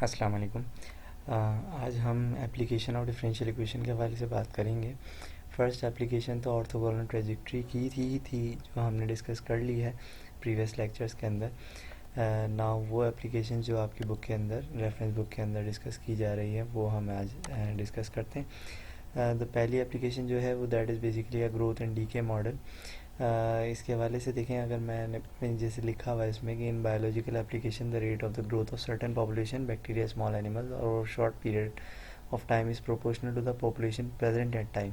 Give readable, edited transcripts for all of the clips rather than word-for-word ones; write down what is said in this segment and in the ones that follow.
अस्सलाम वालेकुम। आज हम एप्लीकेशन ऑफ डिफरेंशियल इक्वेशन के हवाले से बात करेंगे। फ़र्स्ट एप्लीकेशन तो ऑर्थोगोनल ट्रेजेक्टरी की थी जो हमने डिस्कस कर ली है प्रीवियस लेक्चर्स के अंदर। ना वो एप्लीकेशन जो आपकी बुक के अंदर रेफरेंस बुक के अंदर डिस्कस की जा रही है वो हम आज डिस्कस करते हैं। द पहली एप्लीकेशन जो है वो that is basically a growth and decay model. इसके हवाले से देखें, अगर मैंने जैसे लिखा हुआ है इसमें कि in biological application the rate of the growth of certain population bacteria small animals और short period of time is proportional to the population present at time.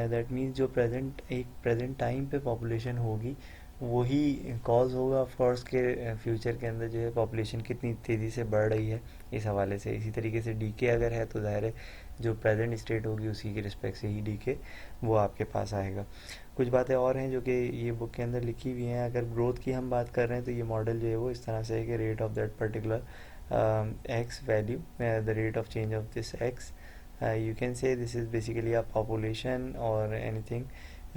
That means जो प्रेजेंट टाइम पे पॉपुलेशन होगी वही cause होगा of course के future के अंदर जो है पॉपुलेशन कितनी तेज़ी से बढ़ रही है इस हवाले से। इसी तरीके से डीके अगर है तो ज़ाहिर है जो प्रेजेंट स्टेट होगी उसी के रिस्पेक्ट से ही डीके वो आपके पास आएगा। कुछ बातें और हैं जो कि ये बुक के अंदर लिखी हुई हैं। अगर ग्रोथ की हम बात कर रहे हैं तो ये मॉडल जो है वो इस तरह से है कि rate of that particular x value, the rate of change of this x, you can say this is basically a population और एनीथिंग,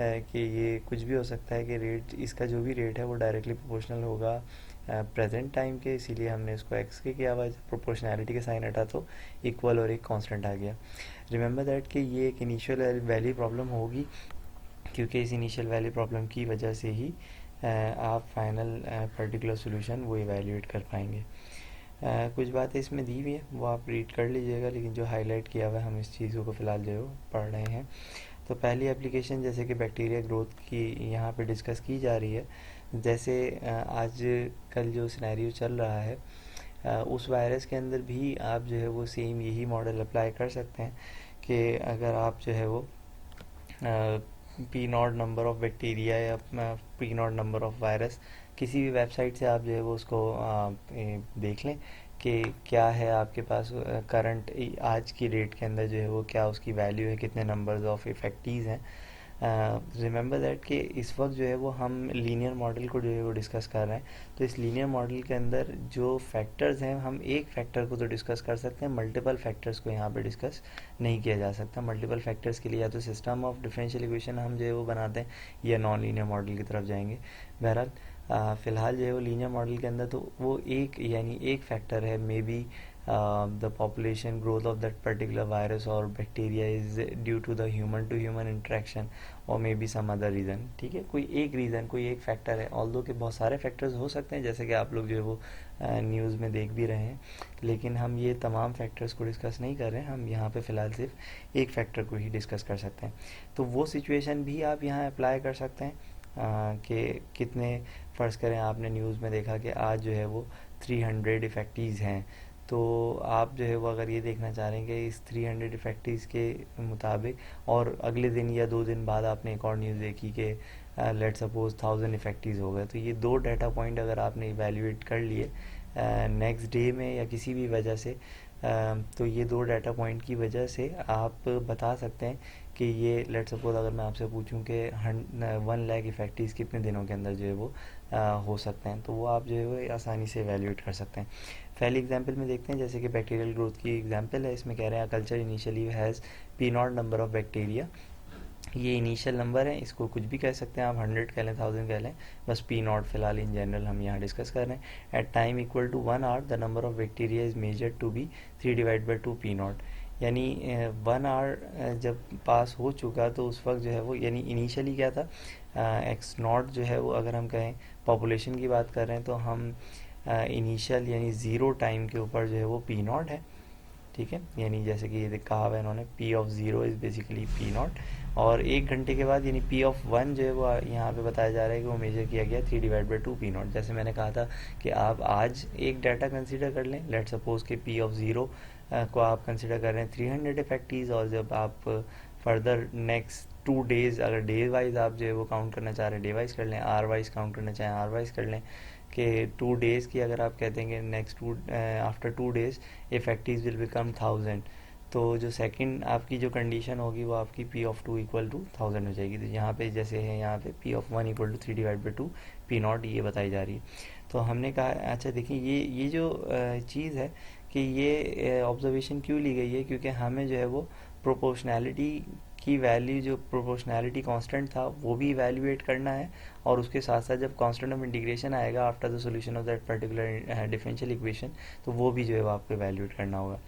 कि ये कुछ भी हो सकता है कि रेट इसका जो भी रेट है वो डायरेक्टली प्रोपोर्शनल होगा प्रेजेंट टाइम के, इसीलिए हमने इसको एक्स के किया हुआ। प्रोपोर्शनैलिटी के साइन हटा तो इक्वल और एक कांस्टेंट आ गया। रिमेंबर दैट कि ये एक इनिशियल वैल्यू प्रॉब्लम होगी क्योंकि इस इनिशियल वैल्यू प्रॉब्लम की वजह से ही आप फाइनल पर्टिकुलर सोल्यूशन वो इवेल्यूएट कर पाएंगे। कुछ बातें इसमें दी हुई है वो आप रीड कर लीजिएगा, लेकिन जो हाईलाइट किया हुआ है हम इस चीज़ों को फ़िलहाल जो है वो पढ़ रहे हैं। तो पहली एप्लीकेशन जैसे कि बैक्टीरिया ग्रोथ की यहाँ पे डिस्कस की जा रही है। जैसे आज कल जो सिनेरियो चल रहा है उस वायरस के अंदर भी आप जो है वो सेम यही मॉडल अप्लाई कर सकते हैं कि अगर आप जो है वो P naught number of bacteria या P naught number of virus किसी भी वेबसाइट से आप जो है वो उसको देख लें कि क्या है आपके पास करंट आज की डेट के अंदर जो है वो क्या उसकी वैल्यू है, कितने नंबर्स ऑफ इफेक्टिव हैं। रिमेंबर दैट कि इस वक्त जो है वो हम लीनियर मॉडल को जो है वो डिस्कस कर रहे हैं। तो इस लीनियर मॉडल के अंदर जो फैक्टर्स हैं हम एक फैक्टर को तो डिस्कस कर सकते हैं, मल्टीपल फैक्टर्स को यहाँ पे डिस्कस नहीं किया जा सकता। मल्टीपल फैक्टर्स के लिए या तो सिस्टम ऑफ डिफरेंशियल इक्वेशन हम जो है वो बनाते हैं या नॉन लीनियर मॉडल की तरफ जाएंगे। बहरहाल फ़िलहाल जो है वो लीनियर मॉडल के अंदर तो वो एक यानी एक फैक्टर है, may be the population growth of that particular virus or bacteria is due to the human to human interaction or maybe some other reason। ठीक है, कोई एक रीज़न कोई एक फैक्टर है, ऑल्दो के बहुत सारे फैक्टर्स हो सकते हैं जैसे कि आप लोग जो है वो न्यूज़ में देख भी रहे हैं, लेकिन हम ये तमाम फैक्टर्स को डिस्कस नहीं कर रहे हैं। हम यहाँ पे फ़िलहाल सिर्फ एक फैक्टर को ही डिस्कस कर सकते हैं। तो वो सिचुएशन भी आप यहाँ अप्लाई कर सकते हैं कि कितने फ़र्ज़ करें आपने न्यूज़ में देखा कि आज जो है वो 300 इफ़ेक्टिव्स हैं, तो आप जो है वो अगर ये देखना चाह रहे हैं कि इस 300 इफ़ेक्टिव्स के मुताबिक और अगले दिन या 2 दिन बाद आपने एक और न्यूज़ देखी कि लेट सपोज 1000 इफ़ेक्टिव्स हो गए, तो ये दो डाटा पॉइंट अगर आपने इवेल्यूएट कर लिए नेक्स्ट डे में या किसी भी वजह से, तो ये दो डाटा पॉइंट की वजह से आप बता सकते हैं कि ये लेट सपोज अगर मैं आपसे पूछूं कि 1 लाख इफ़ेक्टिव्स कितने दिनों के अंदर जो है वो हो सकते हैं, तो वो आप जो है वो आसानी से एवेल्यूएट कर सकते हैं। पहले एग्जांपल में देखते हैं, जैसे कि बैक्टीरियल ग्रोथ की एग्जांपल है। इसमें कह रहे हैं culture initially has P naught number of bacteria. ये इनिशियल नंबर है, इसको कुछ भी कह सकते हैं आप, 100 कह लें, 1000 कह लें, बस पी नॉट फिलहाल इन जनरल हम यहाँ डिस्कस कर रहे हैं। At time equal to 1 hour the number of bacteria is measured to be 3/2 P naught. यानी 1 आवर जब पास हो चुका तो उस वक्त जो है वो, यानी इनिशियली क्या था, एक्स नॉट जो है वो अगर हम कहें पॉपुलेशन की बात कर रहे हैं तो हम इनिशियल यानी ज़ीरो टाइम के ऊपर जो है वो पी नॉट है। ठीक है, यानी जैसे कि ये कहा हुआ है इन्होंने, P of zero is basically P not, और 1 घंटे के बाद यानी पी ऑफ वन जो है वो यहाँ पे बताया जा रहा है कि वो मेजर किया गया 3/2 पी नॉट। जैसे मैंने कहा था कि आप आज एक डाटा कंसिडर कर लें, लेट सपोज के पी ऑफ ज़ीरो को आप कंसिडर कर रहे हैं 300 इफेक्टिव, और जब आप फर्दर नेक्स्ट 2 डेज़ अगर डे वाइज आप जो है वो काउंट करना चाह रहे हैं डे वाइज कर लें, आर वाइज काउंट करना चाहें आर वाइज कर लें, कि 2 डेज़ की अगर आप कहते हैं कि next after 2 days effective will become 1000, तो जो सेकंड आपकी जो कंडीशन होगी वो आपकी पी ऑफ 2 इक्वल टू 1000 हो जाएगी। तो यहाँ पे जैसे है यहाँ पे P of 1 equal to 3/2 P naught ये बताई जा रही है। तो हमने कहा अच्छा देखिए ये जो चीज़ है कि ये ऑब्जर्वेशन क्यों ली गई है, क्योंकि हमें जो है वो प्रोपोर्शनैलिटी की वैल्यू जो प्रोपोर्शनैलिटी कांस्टेंट था वो भी इवैल्यूएट करना है, और उसके साथ साथ जब कांस्टेंट ऑफ इंटीग्रेशन आएगा after the solution of that particular differential equation, तो वो भी जो है वो आपको इवैल्यूएट करना होगा।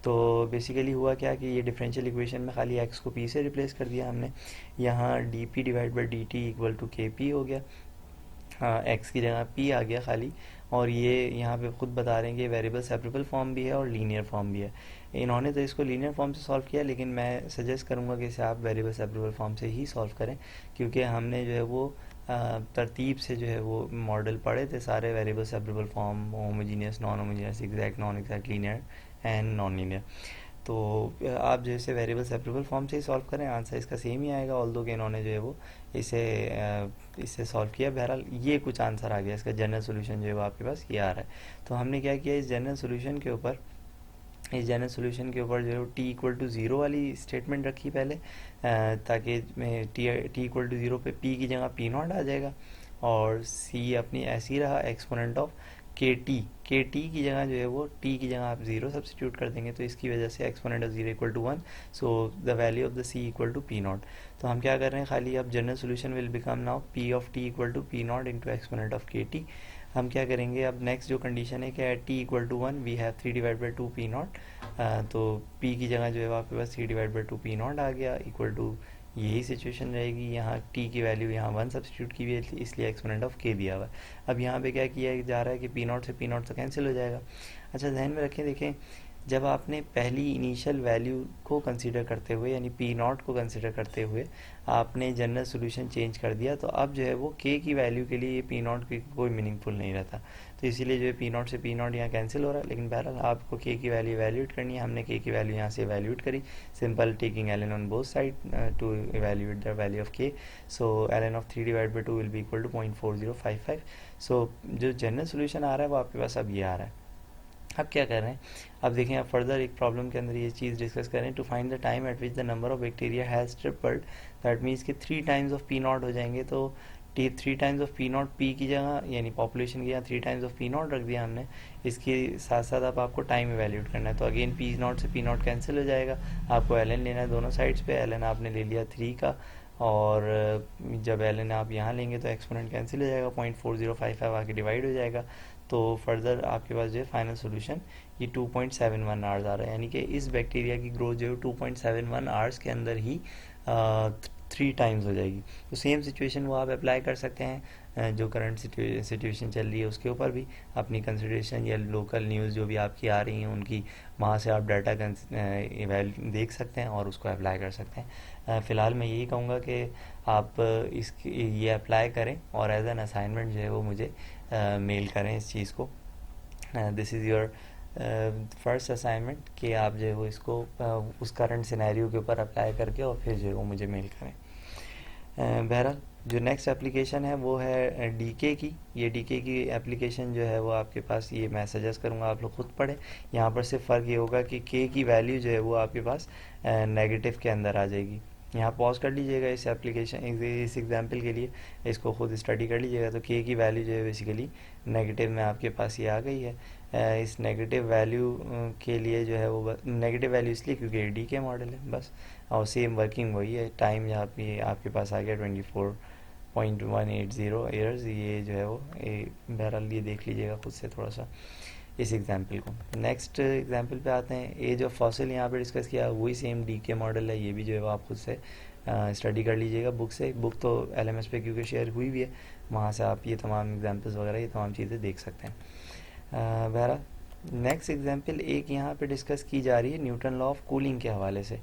तो बेसिकली हुआ क्या कि ये डिफरेंशियल इक्वेशन में खाली एक्स को पी से रिप्लेस कर दिया हमने, यहाँ D P divide by D T equal to K P हो गया। हाँ, एक्स की जगह पी आ गया खाली, और ये यहाँ पे खुद बता रहे हैं कि वेरिएबल सेपरेबल फॉर्म भी है और लीनियर फॉर्म भी है। इन्होंने तो इसको लीनियर फॉर्म से सॉल्व किया, लेकिन मैं सजेस्ट करूँगा कि इसे आप वेरिएबल सेपरेबल फॉर्म से ही सॉल्व करें, क्योंकि हमने जो है वो तरतीब से जो है वो मॉडल पढ़े थे सारे, variable separable form, homogeneous, non homogeneous, exact, non exact, linear and non linear. तो आप जैसे वेरिएबल सेपरेबल फॉर्म से ही सॉल्व करें, आंसर इसका सेम ही आएगा, ऑल्दो कि इन्होंने जो है वो इसे इससे सॉल्व किया। बहरहाल ये कुछ आंसर आ गया, इसका जनरल सोल्यूशन जो है वो आपके पास ये आ रहा है। तो हमने क्या किया, इस जनरल सोल्यूशन के ऊपर जो है टी इक्वल टू ज़ीरो वाली स्टेटमेंट रखी पहले, ताकि टी इक्वल टू ज़ीरो पे पी की जगह पी नॉट आ जाएगा, और सी अपनी ऐसी रहा एक्सपोनेंट ऑफ के टी की जगह जो है वो टी की जगह आप ज़ीरो सब्सटीट्यूट कर देंगे, तो इसकी वजह से exponent of zero equal to one, so the value of the C equal to P naught. तो हम क्या कर रहे हैं, खाली अब general solution will become now P of T equal to P naught into exponent of K T. हम क्या करेंगे, अब नेक्स्ट जो कंडीशन है कि at T equal to one we have three divide by two P naught, तो p की जगह जो है आपके पास three divide by two P naught आ गया, इक्वल टू यही सिचुएशन रहेगी। यहाँ t की वैल्यू यहाँ वन सब्सटीट्यूट की हुई है, इसलिए एक्सपोनेंट ऑफ k दिया हुआ है। अब यहाँ पे क्या किया जा रहा है कि पी नॉट से पी नॉट तो कैंसिल हो जाएगा। अच्छा, ध्यान में रखें, देखें, जब आपने पहली इनिशियल वैल्यू को कंसीडर करते हुए, यानी पी नॉट को कंसीडर करते हुए आपने जनरल सोल्यूशन चेंज कर दिया, तो अब जो है वो k की वैल्यू के लिए ये पी नॉट की कोई मीनिंगफुल नहीं रहता, तो इसीलिए जो है पी नॉट से पी नॉट यहाँ कैंसिल हो रहा है। लेकिन बहरहाल आपको k की वैल्यू वैल्यूट करनी है, हमने k की वैल्यू यहाँ से वैल्यूट करी, simple taking ln on both side to evaluate the value of k। So ln of 3 divide by 2 will be equal to 0.4055। So जो जनरल सोल्यूशन आ रहा है वो आपके पास अब ये आ रहा है। अब क्या कर रहे हैं, अब देखें, अब फर्दर एक प्रॉब्लम के अंदर ये चीज़ डिस्कस करें, to find the time at which the number of bacteria has tripled, that means कि three times of P naught हो जाएंगे, तो T three times of P naught P की जगह, यानी पॉपुलेशन की जगह three times of P naught रख दिया हमने। इसके साथ साथ अब आपको टाइम इवैल्यूएट करना है, तो अगेन पी नॉट से पी नॉट कैंसिल हो जाएगा, आपको एल एन लेना है दोनों साइड्स पे। एल एन आपने ले लिया थ्री का, और जब एल एन आप यहाँ लेंगे तो एक्सपोनेंट कैंसिल हो जाएगा, 0.4055 आके डिवाइड हो जाएगा। तो फर्दर आपके पास जो है फाइनल सोल्यूशन ये 2.71 आवर्स आ रहा है, यानी कि इस बैक्टीरिया की ग्रोथ जो है 2.71 आवर्स के अंदर ही थ्री टाइम्स हो जाएगी। तो सेम सिचुएशन वो आप अप्लाई कर सकते हैं, जो करंट सिचुएशन चल रही है उसके ऊपर भी अपनी कंसिडरेशन, या लोकल न्यूज़ जो भी आपकी आ रही हैं उनकी, वहाँ से आप डाटा देख सकते हैं और उसको अप्लाई कर सकते हैं। फ़िलहाल मैं यही कहूँगा कि आप ये अप्लाई करें, और एज एन असाइनमेंट जो है वो मुझे मेल करें इस चीज़ को। This is your first assignment, कि आप जो है वो इसको उस करंट सिनेरियो के ऊपर अप्लाई करके और फिर जो है वो मुझे मेल करें। बहरहाल जो नेक्स्ट एप्लीकेशन है वो है डीके की। ये डीके की एप्लीकेशन जो है वो आपके पास, ये मैं सजेस्ट करूँगा आप लोग खुद पढ़ें। यहाँ पर सिर्फ फ़र्क ये होगा कि के की वैल्यू जो है वो आपके पास नेगेटिव के अंदर आ जाएगी। यहाँ पॉज कर लीजिएगा इस एप्लीकेशन, इस एग्जांपल के लिए इसको खुद स्टडी कर लीजिएगा। तो के की वैल्यू जो है बेसिकली नेगेटिव में आपके पास ये आ गई है। इस नेगेटिव वैल्यू के लिए जो है वो नेगेटिव वैल्यू इसलिए क्योंकि डी के मॉडल है बस, और सेम वर्किंग वही है। टाइम यहाँ पे आपके पास आ गया 24.180 ईयर्स, ये जो है वो बहरहाल ये देख लीजिएगा खुद से थोड़ा सा इस एग्जांपल को। नेक्स्ट एग्जांपल पे आते हैं। एज ऑफ फॉसिल यहाँ पे डिस्कस किया, वही सेम डी के मॉडल है, ये भी जो है वो आप खुद से स्टडी कर लीजिएगा बुक से। बुक तो LMS पे क्योंकि शेयर हुई भी है, वहाँ से आप ये तमाम एग्जांपल्स वगैरह ये तमाम चीज़ें देख सकते हैं। बहरहाल नेक्स्ट एग्जांपल एक यहाँ पे डिस्कस की जा रही है न्यूटन लॉ ऑफ कूलिंग के हवाले से।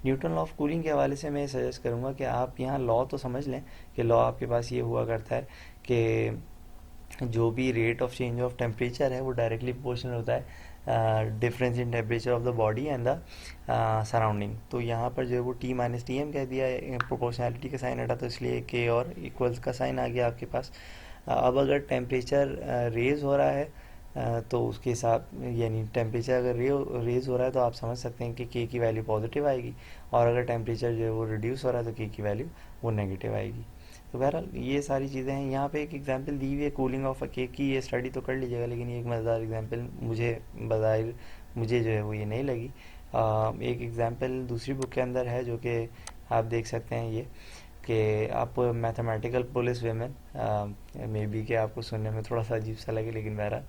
न्यूटन लॉ ऑफ कूलिंग के हवाले से मैं सजेस्ट करूँगा कि आप यहाँ लॉ तो समझ लें कि लॉ आपके पास ये हुआ करता है कि जो भी rate of change of temperature है वो डायरेक्टली प्रोपोर्शनल होता है difference in temperature of the body and the surrounding. तो यहाँ पर जो है वो T माइनस टी एम कह दिया है, प्रोपोर्शनैलिटी का साइन हटा तो इसलिए K और इक्वल्स का साइन आ गया आपके पास। अब अगर टेम्परेचर रेज हो रहा है तो उसके हिसाब, यानी टेम्परेचर अगर रेज हो रहा है तो आप समझ सकते हैं कि K की वैल्यू पॉजिटिव आएगी, और अगर टेम्परेचर जो है वो रिड्यूस हो रहा है तो K की वैल्यू वो नेगेटिव आएगी। तो बहरहाल ये सारी चीज़ें हैं। यहाँ पे एक एग्जांपल दी हुई है कूलिंग ऑफ अ केक की, ये स्टडी तो कर लीजिएगा, लेकिन ये एक मज़ेदार एग्जांपल मुझे जो है वो ये नहीं लगी। एक एग्जांपल दूसरी बुक के अंदर है जो कि आप देख सकते हैं ये कि आप mathematical police women, may be कि आपको सुनने में थोड़ा सा अजीब सा लगे, लेकिन बहरहाल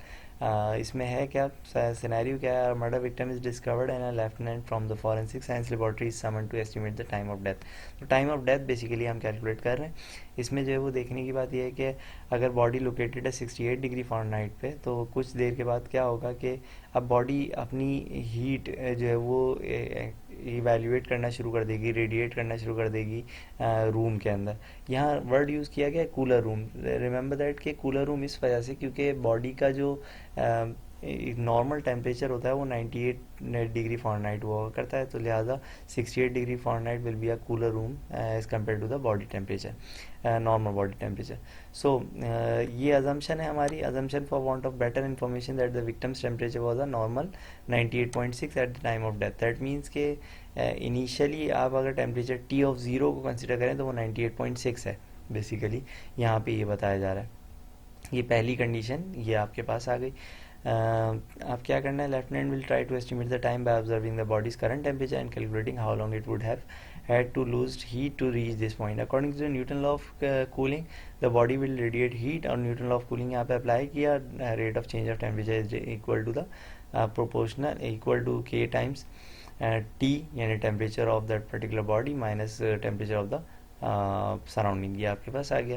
इसमें है क्या, सिनेरियो क्या है, murder victim is discovered and a lieutenant from the forensic science laboratory is summon to estimate the time of death. तो टाइम ऑफ डेथ बेसिकली हम कैलकुलेट कर रहे हैं। इसमें जो है वो देखने की बात यह है कि अगर बॉडी लोकेटेड है 68 डिग्री फ़ारेनहाइट पे, तो कुछ देर के बाद क्या होगा कि अब बॉडी अपनी हीट जो है वो इवेल्युएट करना शुरू कर देगी, रेडिएट करना शुरू कर देगी रूम के अंदर। यहाँ वर्ड यूज़ किया गया है कूलर रूम। रिमेंबर दैट कि कूलर रूम इस वजह से क्योंकि बॉडी का जो नॉर्मल टेम्परेचर होता है वो 98 डिग्री फ़ारेनहाइट हुआ करता है, तो लिहाजा 68 degree Fahrenheit will be a cooler room as compare to the body temperature, normal body temperature. So ये अजम्पशन है हमारी, assumption for want of better information that the victim's temperature was a normal 98.6 at the time of death. That means के initially आप अगर temperature T of zero को consider करें तो वो 98.6 है बेसिकली, यहाँ पे ये बताया जा रहा है। ये पहली कंडीशन ये आपके पास आ गई। आप क्या करना है, lieutenant will try to estimate the time by observing the body's current temperature and calculating how long it would have had to lose heat to reach this point. According to the Newton law of cooling, the body will radiate heat, और Newton law of cooling यहाँ पे apply किया, rate of change of temperature is equal to the proportional equal to k times T, यानी temperature of that particular body minus temperature of the surrounding. ये आपके पास आ गया।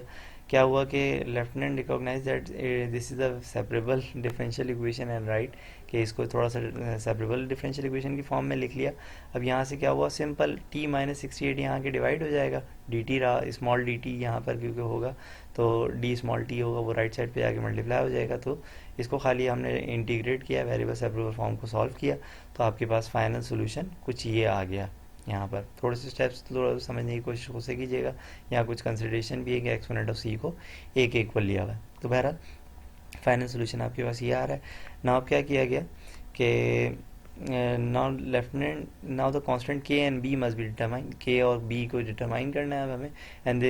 क्या हुआ कि lieutenant recognize that this is a separable differential equation and right, कि इसको थोड़ा सा सेपरेबल डिफरेंशियल इक्वेशन की फॉर्म में लिख लिया। अब यहाँ से क्या हुआ, सिंपल t माइनस 68 यहाँ के डिवाइड हो जाएगा, डी टी रहा, स्मॉल डी टी यहाँ पर क्योंकि होगा तो डी स्मॉल टी होगा, वो राइट साइड पे जाके मल्टीप्लाई हो जाएगा। तो इसको खाली हमने इंटीग्रेट किया, वेरिएबल सेपरेबल फॉर्म को सॉल्व किया, तो आपके पास फाइनल सोल्यूशन कुछ ये आ गया। यहाँ पर थोड़े से स्टेप्स थोड़ा समझने की कोशिश हो से कीजिएगा। यहाँ कुछ कंसिडरेशन भी है कि एक्सपोनेंट ऑफ सी को एक इक्वल लिया हुआ है। तो बहरहाल फाइनल सोल्यूशन आपके पास ये आ रहा है। नाउ अब क्या किया गया कि now lieutenant now the constant K and B must be determine, K और बी को डिटरमाइन करना है हमें, and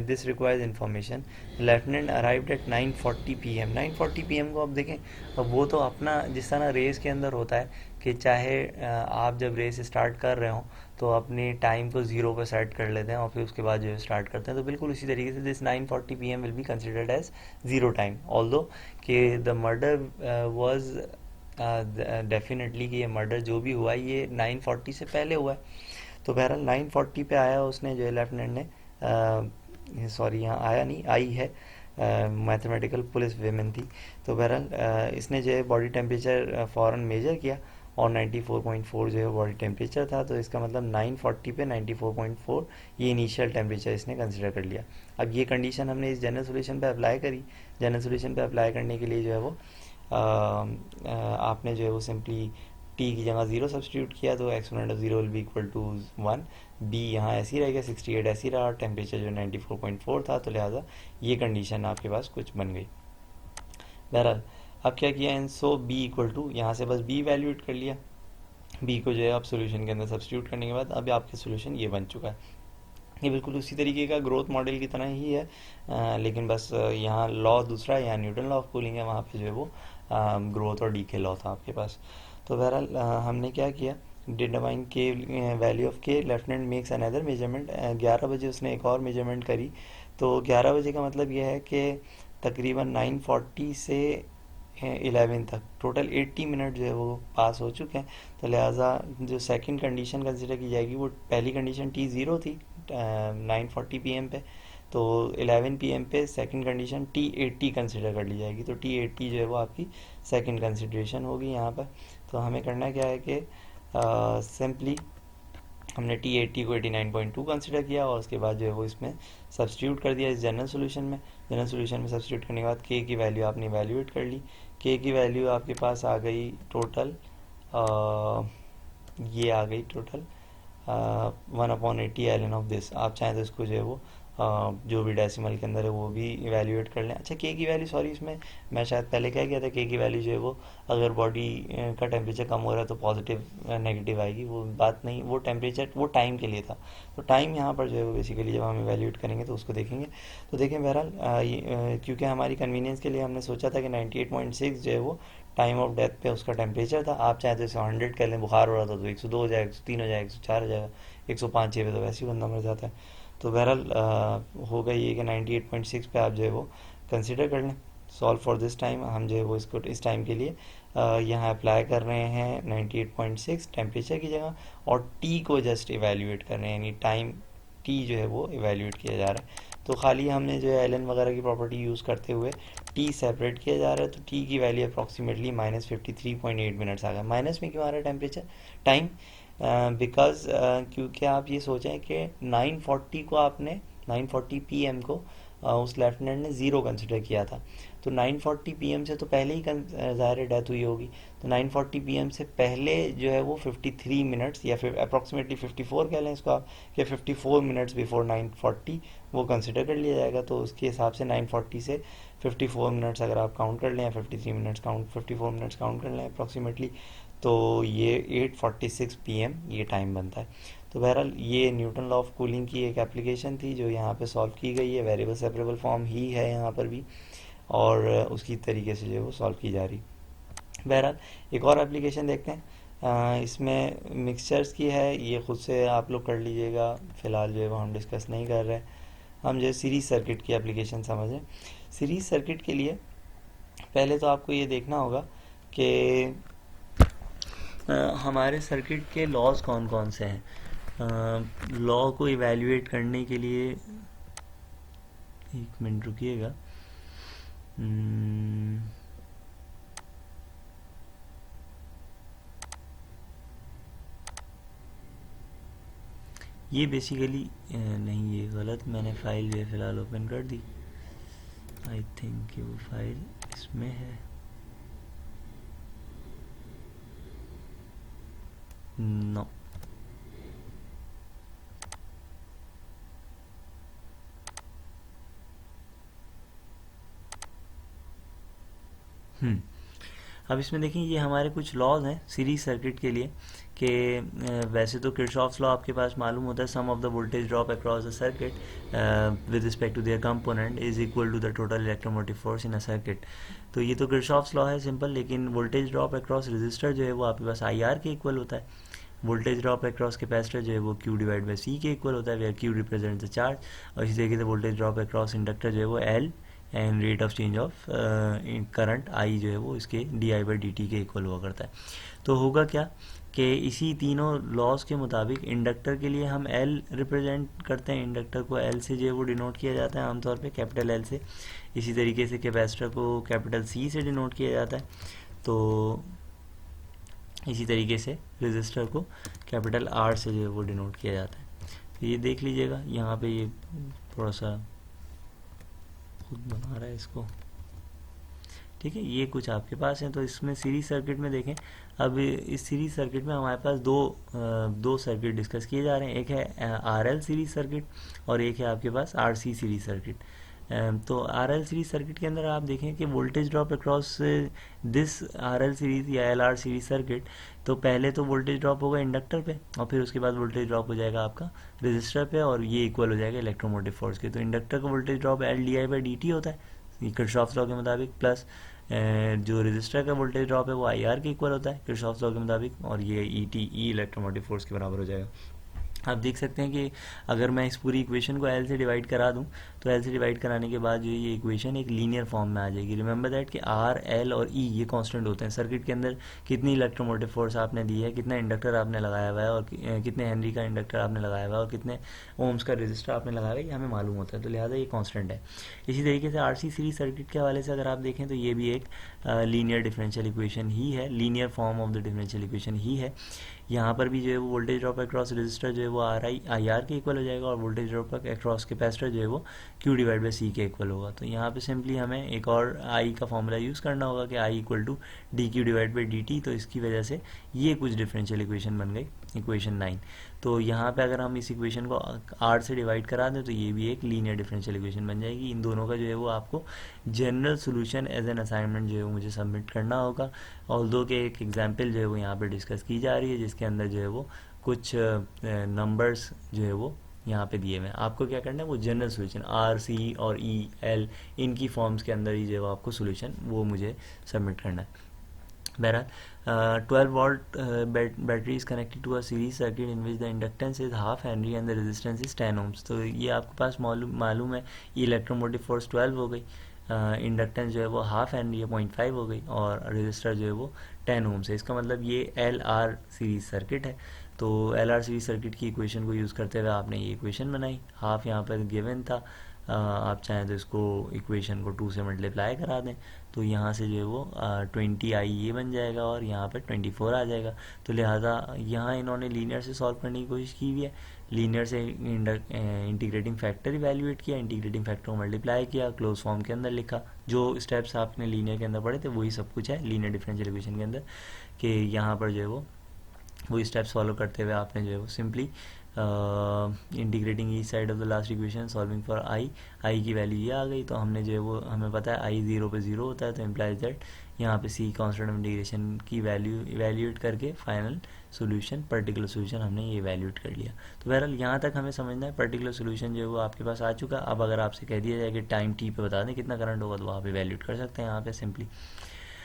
this requires information. Lieutenant arrived at 9:40 PM। 9:40 PM को आप देखें, अब वो तो अपना जिस तरह रेस के अंदर होता है कि चाहे आप जब रेस स्टार्ट कर रहे हो तो अपने टाइम को ज़ीरो पर सेट कर लेते हैं और फिर उसके बाद जो स्टार्ट करते हैं, तो बिल्कुल उसी तरीके से this 9:40 PM will be considered as zero time, although कि द मर्डर वाज डेफिनेटली कि ये मर्डर जो भी हुआ ये 9:40 से पहले हुआ है। तो बहरहाल 9:40 पे आया उसने, जो है लेफ्टिनेंट ने, सॉरी यहाँ आया नहीं, आई है, मैथमेटिकल पुलिस वेमेन थी। तो बहरहाल इसने जो है बॉडी टेम्परेचर फ़ौरन मेजर किया और 94.4 जो है बॉडी टेम्परेचर था, तो इसका मतलब 9:40 पे 94.4 ये इनिशियल टेम्परेचर इसने कंसिडर कर लिया। अब ये कंडीशन हमने इस जनरल सोल्यूशन पे अप्लाई करी। जनरल सोल्यूशन पे अप्लाई करने के लिए जो है वो आपने जो है वो सिंपली टी की जगह 0 सब्सटीट्यूट किया, तो exponent of 0 will be equal to 1। B यहाँ ऐसी रह गया, 68 ऐसी रहा, टेम्परेचर जो 94.4 था, तो लिहाजा ये कंडीशन आपके पास कुछ बन गई। बहरहाल अब क्या किया, and so B equal to, यहाँ से बस बी वैल्यूएट कर लिया, बी को जो है आप सोल्यूशन के अंदर सब्सटीट्यूट करने के बाद अब आपका सोल्यूशन ये बन चुका है। ये बिल्कुल उसी तरीके का ग्रोथ मॉडल की तरह ही है, लेकिन बस यहाँ लॉ दूसरा है, यहाँ न्यूटन लॉ ऑफ कूलिंग है, वहाँ पे जो है वो ग्रोथ और डीके लॉ था आपके पास। तो बहरहाल हमने क्या किया, डिटरमाइन के वैल्यू ऑफ के, लेफ्टिनेंट मेक्स अनदर मेजरमेंट। 11 बजे उसने एक और मेजरमेंट करी, तो 11 बजे का मतलब यह है कि तकरीबन 9:40 से 11 तक टोटल 80 मिनट जो है वो पास हो चुके हैं। तो लिहाजा जो सेकंड कंडीशन कंसिडर की जाएगी, वो पहली कंडीशन T0 थी 9:40 PM पे, तो 11 PM पे सेकंड कंडीशन T80 कंसिडर कर ली जाएगी। तो T80 जो है वो आपकी सेकंड कंसिडरेशन होगी यहाँ पर। तो हमें करना क्या है कि सिंपली हमने T80 को 89.2 कंसिडर किया और उसके बाद जो है वो इसमें सब्सटीट्यूट कर दिया इस जनरल सोल्यूशन में। जनरल सोल्यूशन में सब्सटीट्यूट करने के बाद के की वैल्यू आपने वैल्यूएट कर ली। के की वैल्यू आपके पास आ गई टोटल, ये आ गई टोटल 1/80 ln ऑफ दिस। आप चाहें तो इसको जो है वो जो भी डेसिमल के अंदर है वो भी इवेल्यूएट कर लें। अच्छा, के की वैल्यू, सॉरी इसमें मैं शायद पहले कह गया था, के की वैल्यू जो है वो अगर बॉडी का टेम्परेचर कम हो रहा है तो पॉजिटिव नेगेटिव आएगी, वो बात नहीं, वो टेम्परेचर वो टाइम के लिए था। तो टाइम यहाँ पर जो है वो बेसिकली जब हम इवेल्यूएट करेंगे तो उसको देखेंगे। तो देखें बहरहाल क्योंकि हमारी कन्वीनियंस के लिए हमने सोचा था कि 98.6 जो है वो टाइम ऑफ डेथ पे उसका टेम्परेचर था। आप चाहे तो इसे 100 कर लें, बुखार हो रहा था तो 102 हो जाएगा, 103 हो जाएगा, 104 हो जाएगा, 105-6 पे तो वैसे ही बंदा मर जाता है। तो बहरहाल होगा ये कि 98.6 पे आप जो है वो कंसिडर कर लें। सॉल्व फॉर दिस टाइम, हम जो है वो इसको इस टाइम के लिए यहाँ अप्लाई कर रहे हैं 98.6 टेम्परेचर की जगह, और टी को जस्ट इवेल्यूएट कर रहे हैं, यानी टाइम टी जो है वो इवेल्यूएट किया जा रहा है। तो खाली हमने जो है एल वगैरह की प्रॉपर्टी यूज़ करते हुए टी सेपरेट किया जा रहा है, तो टी की वैल्यू अप्रॉक्सीमेटली -53.8 मिनट्स आ गया। माइनस में क्यों आ रहा है टेम्परेचर टाइम? बिकॉज क्योंकि आप ये सोचें कि 9:40 को आपने 9:40 पीएम को उस लेफ्टिनेंट ने ज़ीरो कंसिडर किया था। तो 9:40 पीएम से तो पहले ही ज़ाहिर डेथ हुई होगी। तो 9:40 पीएम से पहले जो है वो 53 मिनट्स या फिर अप्रॉक्सीमेटली 54 कह लें इसको आप, कि 54 मिनट्स बिफोर 9:40 वो कंसिडर कर लिया जाएगा। तो उसके हिसाब से 9:40 से 54 मिनट्स अगर आप काउंट कर लें, 53 मिनट्स काउंट 54 मिनट्स काउंट कर लें अप्रॉक्सीमेटली, तो ये 8:46 पीएम ये टाइम बनता है। तो बहरहाल ये न्यूटन लॉ ऑफ कूलिंग की एक एप्लीकेशन थी जो यहाँ पे सॉल्व की गई है। वेरिएबल सेपरेबल फॉर्म ही है यहाँ पर भी, और उसकी तरीके से जो है वो सॉल्व की जा रही। बहरहाल एक और एप्लीकेशन देखते हैं। इसमें मिक्सचर्स की है, ये खुद से आप लोग कर लीजिएगा, फ़िलहाल जो है वो हम डिस्कस नहीं कर रहे हैं। हम जो है सीरीज़ सर्किट की एप्लीकेशन समझें। सीरीज़ सर्किट के लिए पहले तो आपको ये देखना होगा कि हमारे सर्किट के लॉज कौन कौन से हैं। लॉ को इवैल्यूएट करने के लिए एक मिनट रुकिएगा। ये बेसिकली नहीं, ये गलत, मैंने फाइल जो है फ़िलहाल ओपन कर दी। आई थिंक वो फाइल इसमें है। नो, अब इसमें देखें ये हमारे कुछ लॉज हैं सीरीज सर्किट के लिए कि वैसे तो किरचॉफ्स लॉ आपके पास मालूम होता है, sum of the voltage drop across the circuit with respect to their component is equal to the total electromotive force in a circuit. तो ये तो किरचॉफ्स लॉ है सिंपल, लेकिन वोल्टेज ड्रॉप अक्रॉस रजिस्टर जो है वो आपके पास आई आर के इक्वल होता है। वोल्टेज ड्रॉप अक्रॉस कैपेसिटर जो है वो क्यू डिवाइड बाई सी के इक्वल होता है, where Q represent the charge. और इसी तरीके से वोल्टेज ड्रॉप अक्रॉस इंडक्टर जो है वो L and rate of change of current I जो है वो इसके D I by D T के इक्वल हुआ करता है। तो होगा क्या कि इसी तीनों लॉज के मुताबिक इंडक्टर के लिए हम एल रिप्रेजेंट करते हैं, इंडक्टर को एल से जो है वो डिनोट किया जाता है आमतौर पे, कैपिटल एल से। इसी तरीके से कैपेसिटर को कैपिटल सी से डिनोट किया जाता है। तो इसी तरीके से रजिस्टर को कैपिटल आर से जो है वो डिनोट किया जाता है। तो ये देख लीजिएगा यहाँ पे, ये थोड़ा सा खुद बना रहा है इसको, ठीक है। ये कुछ आपके पास है। तो इसमें सीरीज सर्किट में देखें, अब इस सीरीज सर्किट में हमारे पास दो सर्किट डिस्कस किए जा रहे हैं। एक है आर एल सीरीज सर्किट और एक है आपके पास आर सी सीरीज सर्किट। तो आर एल सीरीज सर्किट के अंदर आप देखें कि voltage drop across this R L series या एल आर सीरीज सर्किट, तो पहले तो वोल्टेज ड्रॉप होगा इंडक्टर पे और फिर उसके बाद वोल्टेज ड्रॉप हो जाएगा आपका रजिस्टर पे, और ये इक्वल हो जाएगा इलेक्ट्रोमोटिव फोर्स के। तो इंडक्टर का voltage drop L D I by D T होता है किरचॉफ लॉ के मुताबिक, प्लस जो रजिस्टर का वोल्टेज ड्रॉप है वो आई आर के इक्वल होता है किरचॉफ लॉ के मुताबिक, और ये E T E electromotive force के बराबर हो जाएगा। आप देख सकते हैं कि अगर मैं इस पूरी इक्वेशन को एल से डिवाइड करा दूं, तो एल से डिवाइड कराने के बाद जो ये इक्वेशन एक लीनियर फॉर्म में आ जाएगी। रिमेंबर दैट कि आर एल और ई ये कांस्टेंट होते हैं। सर्किट के अंदर कितनी इलेक्ट्रोमोटिव फोर्स आपने दी है, कितना इंडक्टर आपने लगाया हुआ है, और कितने हेनरी का इंडक्टर आपने लगाया हुआ है, और कितने ओम्स का रजिस्टर आपने लगाया हुआ है, ये हमें मालूम होता है, तो लिहाजा ये कांस्टेंट है। इसी तरीके से आर सी सीरीज सर्किट के हवाले से अगर आप देखें तो ये भी एक लीनियर डिफरेंशियल इक्वेशन ही है, linear form of the differential equation ही है। यहाँ पर भी जो है वो वोल्टेज ड्रॉप अक्रॉस रजिस्टर जो है वो आई आर के इक्वल हो जाएगा, और वोल्टेज ड्रॉप अक्रॉस कैपेसिटर जो है वो क्यू डिवाइड बाई सी के इक्वल होगा। तो यहाँ पे सिंपली हमें एक और आई का फॉर्मूला यूज़ करना होगा कि I equal to D Q divide by D T. तो इसकी वजह से ये कुछ डिफरेंशियल इक्वेशन बन गई, इक्वेशन 9। तो यहाँ पे अगर हम इस इक्वेशन को आर से डिवाइड करा दें तो ये भी एक लीनियर डिफरेंशियल इक्वेशन बन जाएगी। इन दोनों का जो है वो आपको general solution as an assignment जो है वो मुझे सबमिट करना होगा। ऑल्दो के एक एग्जांपल जो है वो यहाँ पे डिस्कस की जा रही है, जिसके अंदर जो है वो कुछ नंबर्स जो है वो यहाँ पे दिए हुए हैं। आपको क्या करना है, वो जनरल सोल्यूशन आर सी और ई एल इनकी फॉर्म्स के अंदर ही जो है वो आपको सोल्यूशन वो मुझे सबमिट करना है। बहरहाल 12 volt battery is connected to a series circuit in which the inductance is half henry and the resistance is 10 ohms. तो ये आपके पास मालूम है, ये इलेक्ट्रोमोटिव फोर्स 12 हो गई, इंडक्टेंस जो है वो हाफ हेनरी है 0.5 हो गई, और रजिस्टर जो है वो 10 ओम्स है। इसका मतलब ये एल आर सीरीज सर्किट है। तो एल आर सीरीज सर्किट की इक्वेशन को यूज़ करते हुए आपने ये इक्वेशन बनाई, हाफ यहाँ पर गिवन था, आप चाहें तो इसको इक्वेशन को 2 से मल्टीप्लाई करा दें, तो यहाँ से जो है वो 20i ये बन जाएगा और यहाँ पर 24 आ जाएगा। तो लिहाजा यहाँ इन्होंने लीनियर से सॉल्व करने की कोशिश की हुई है, लीनियर से इंटीग्रेटिंग फैक्टर इवैल्यूएट किया, इंटीग्रेटिंग फैक्टर को मल्टीप्लाई किया, क्लोज फॉर्म के अंदर लिखा, जो स्टेप्स आपने लीनियर के अंदर पढ़े थे वही सब कुछ है लीनियर डिफरेंशियल इक्वेशन के अंदर, कि यहाँ पर जो है वो वही स्टेप्स फॉलो करते हुए आपने जो है वो simply integrating each side of the last equation, solving for I की वैल्यू ये आ गई। तो हमने जो है वो, हमें पता है आई 0 पे 0 होता है, तो इम्प्लाइज दैट यहाँ पे सी कांस्टेंट ऑफ इंटीग्रेशन की वैल्यू इवैल्यूएट करके फाइनल सोल्यूशन, पर्टिकुलर सोल्यूशन हमने ये इवैल्यूएट कर लिया। तो बहरहाल यहाँ तक हमें समझना है, पर्टिकुलर सोल्यूशन जो है वो आपके पास आ चुका। अब अगर आपसे कह दिया जाए कि टाइम टी पे बता दें कितना करंट होगा, तो आप इवैल्यूएट कर सकते हैं यहाँ पे सिंपली।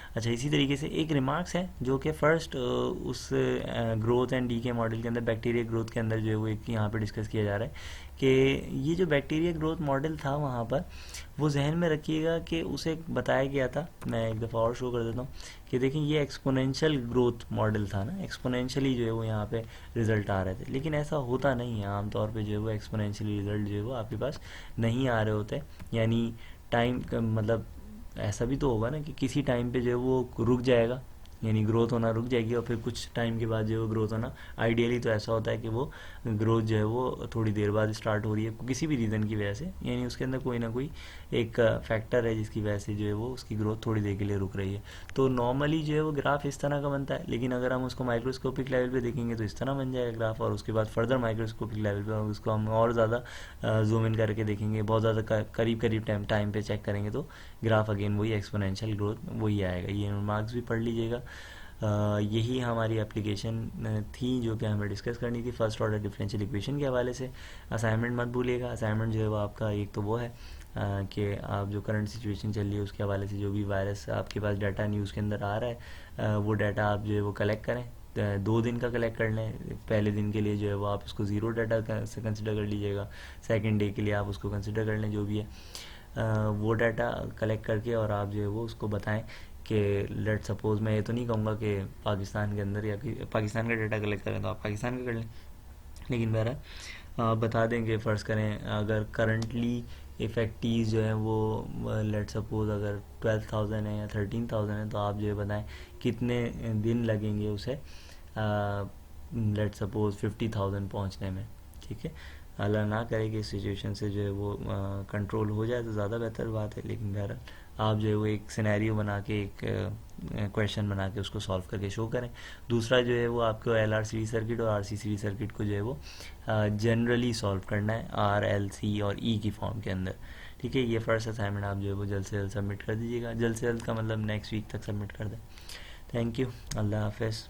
अच्छा, इसी तरीके से एक रिमार्क्स है जो कि फ़र्स्ट उस ग्रोथ एंड डी के मॉडल के अंदर, बैक्टीरिया ग्रोथ के अंदर जो है वो एक यहाँ पे डिस्कस किया जा रहा है कि ये जो बैक्टीरिया ग्रोथ मॉडल था वहाँ पर, वो जहन में रखिएगा कि उसे बताया गया था, मैं एक दफ़ा और शो कर देता हूँ कि देखें ये एक्सपोनेंशियल ग्रोथ मॉडल था ना, एक्सपोनेंशियली जो है वो यहाँ पे रिज़ल्ट आ रहे थे, लेकिन ऐसा होता नहीं है आमतौर पे, जो है वो एक्सपोनेंशियली रिज़ल्ट जो है वो आपके पास नहीं आ रहे होते। यानी टाइम मतलब ऐसा भी तो होगा ना कि किसी टाइम पे जो है वो रुक जाएगा, यानी ग्रोथ होना रुक जाएगी, और फिर कुछ टाइम के बाद जो है वो ग्रोथ होना, आइडियली तो ऐसा होता है कि वो ग्रोथ जो है वो थोड़ी देर बाद स्टार्ट हो रही है किसी भी रीज़न की वजह से, यानी उसके अंदर कोई ना कोई एक फैक्टर है जिसकी वजह से जो है वो उसकी ग्रोथ थोड़ी देर के लिए रुक रही है। तो नॉर्मली जो है वो ग्राफ इस तरह का बनता है, लेकिन अगर हम उसको माइक्रोस्कोपिक लेवल पे देखेंगे तो इस तरह बन जाएगा ग्राफ, और उसके बाद फर्दर माइक्रोस्कोपिक लेवल पे उसको हम और ज़्यादा जूम इन करके देखेंगे, बहुत ज़्यादा करीब करीब टाइम पे चेक करेंगे, तो ग्राफ अगेन वही एक्सपोनेंशियल ग्रोथ वही आएगा। ये मार्क्स भी पढ़ लीजिएगा। यही हमारी एप्लीकेशन थी जो कि हमें डिस्कस करनी थी फर्स्ट ऑर्डर डिफरेंशियल इक्वेशन के हवाले से। असाइनमेंट मत भूलिएगा, असाइनमेंट जो है वो आपका एक तो वो है कि आप जो करंट सिचुएशन चल रही है उसके हवाले से जो भी वायरस आपके पास डाटा न्यूज़ के अंदर आ रहा है, वो डाटा आप जो है वो कलेक्ट करें, 2 दिन का कलेक्ट कर लें। पहले दिन के लिए जो है वो आप उसको ज़ीरो डाटा से कंसिडर कर लीजिएगा, सेकंड डे के लिए आप उसको कंसिडर कर लें, जो भी है वो डाटा कलेक्ट करके, और आप जो है वो उसको बताएं कि लेट सपोज़, मैं ये तो नहीं कहूँगा कि पाकिस्तान के अंदर या पाकिस्तान का डाटा कलेक्ट करें तो आप पाकिस्तान का कर लें, लेकिन बहरहाल आप बता दें कि फ़र्ज़ करें अगर करंटली इफ़ेक्टीज़ जो है वो लेट सपोज़ अगर 12,000 है या 13,000 है, तो आप जो है बताएं कितने दिन लगेंगे उसे लेट सपोज़ 50,000 पहुंचने में। ठीक है, अल्लाह ना करे कि इस सिचुएशन से जो है वो कंट्रोल हो जाए तो ज़्यादा बेहतर बात है, लेकिन बहरहाल आप जो है वो एक सिनेरियो बना के, एक क्वेश्चन बना के उसको सॉल्व करके शो करें। दूसरा जो है वो आपको एल आर सीरीज सर्किट और आर सी सीरीज सर्किट को जो है वो जनरली सॉल्व करना है, आर एल सी और ई की फॉर्म के अंदर। ठीक है, ये फर्स्ट असाइनमेंट आप जो है वो जल्द से जल्द सबमिट कर दीजिएगा, जल्द से जल्द का मतलब नेक्स्ट वीक तक सबमिट कर दें। थैंक यू, अल्लाह हाफ़िज़।